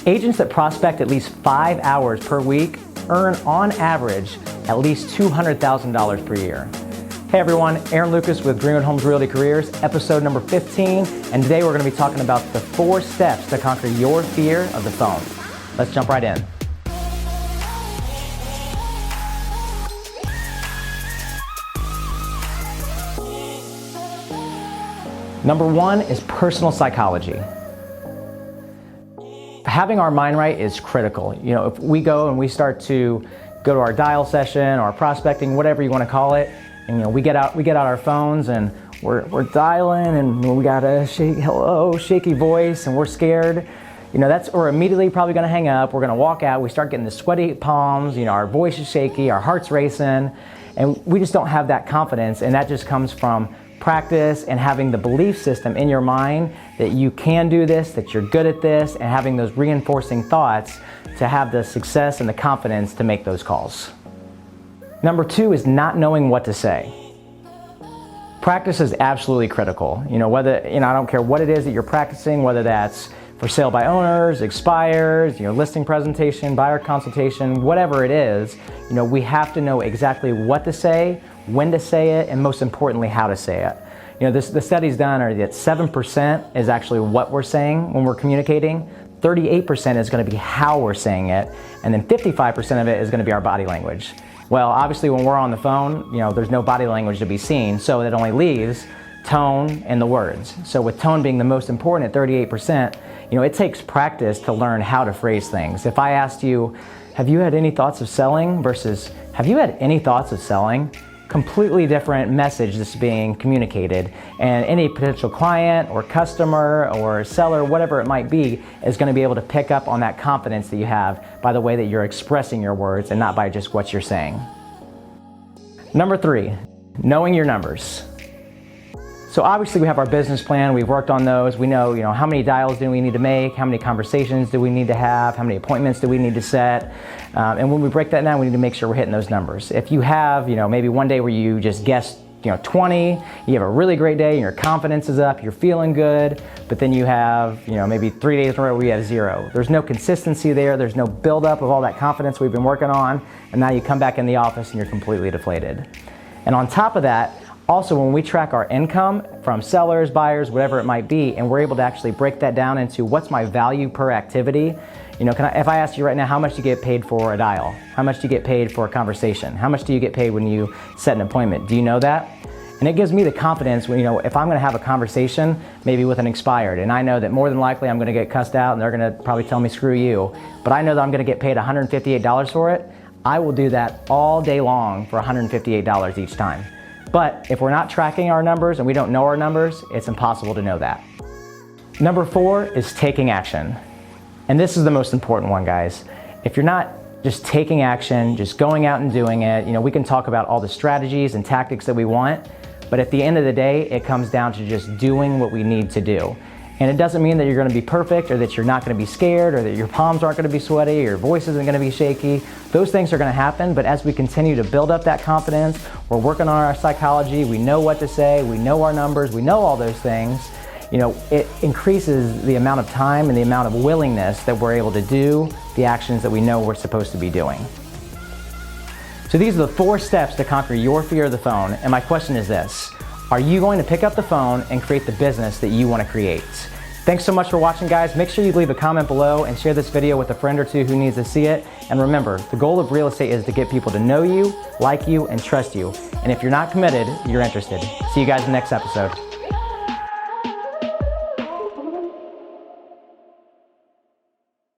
Agents that prospect at least 5 hours per week earn, on average, at least $200,000 per year. Hey everyone, Aaron Lucas with Greenwood Homes Realty Careers, episode number 15, and today we're going to be talking about the 4 steps to conquer your fear of the phone. Let's jump right in. Number 1 is personal psychology. Having our mind right is critical. You know, if we go and we start to go to our dial session or prospecting, whatever you want to call it, and you know, we get out our phones and we're dialing and we got a shaky voice and we're scared. You know, we're immediately probably going to hang up. We're going to walk out. We start getting the sweaty palms. You know, our voice is shaky, our heart's racing, and we just don't have that confidence. And that just comes from practice and having the belief system in your mind that you can do this, that you're good at this, and having those reinforcing thoughts to have the success and the confidence to make those calls. Number 2 is not knowing what to say. Practice is absolutely critical. You know, I don't care what it is that you're practicing, whether that's for sale by owners, expires, listing presentation, buyer consultation, whatever it is, we have to know exactly what to say, when to say it, and most importantly, how to say it. The studies done are that 7% is actually what we're saying when we're communicating, 38% is going to be how we're saying it, and then 55% of it is going to be our body language. Well, obviously when we're on the phone, there's no body language to be seen, so it only leaves tone and the words. So with tone being the most important at 38%, it takes practice to learn how to phrase things. If I asked you, have you had any thoughts of selling versus have you had any thoughts of selling? Completely different message that's being communicated, and any potential client or customer or seller, whatever it might be, is going to be able to pick up on that confidence that you have by the way that you're expressing your words and not by just what you're saying. Number 3, knowing your numbers. So obviously we have our business plan, we've worked on those, we know, how many dials do we need to make, how many conversations do we need to have, how many appointments do we need to set, and when we break that down, we need to make sure we're hitting those numbers. If you have, maybe one day where you just guessed 20, you have a really great day and your confidence is up, you're feeling good, but then you have, maybe 3 days in a row where you have 0. There's no consistency there, there's no buildup of all that confidence we've been working on, and now you come back in the office and you're completely deflated. And on top of that, also, when we track our income from sellers, buyers, whatever it might be, and we're able to actually break that down into what's my value per activity, if I asked you right now, how much do you get paid for a dial? How much do you get paid for a conversation? How much do you get paid when you set an appointment? Do you know that? And it gives me the confidence when, if I'm going to have a conversation, maybe with an expired, and I know that more than likely I'm going to get cussed out and they're going to probably tell me screw you, but I know that I'm going to get paid $158 for it, I will do that all day long for $158 each time. But if we're not tracking our numbers and we don't know our numbers, it's impossible to know that. Number 4 is taking action. And this is the most important one, guys. If you're not just taking action, just going out and doing it, we can talk about all the strategies and tactics that we want, but at the end of the day, it comes down to just doing what we need to do. And it doesn't mean that you're going to be perfect or that you're not going to be scared or that your palms aren't going to be sweaty or your voice isn't going to be shaky. Those things are going to happen, but as we continue to build up that confidence, we're working on our psychology, we know what to say, we know our numbers, we know all those things, it increases the amount of time and the amount of willingness that we're able to do the actions that we know we're supposed to be doing. So these are the 4 steps to conquer your fear of the phone, and my question is this. Are you going to pick up the phone and create the business that you want to create? Thanks so much for watching, guys. Make sure you leave a comment below and share this video with a friend or two who needs to see it. And remember, the goal of real estate is to get people to know you, like you, and trust you. And if you're not committed, you're interested. See you guys in the next episode.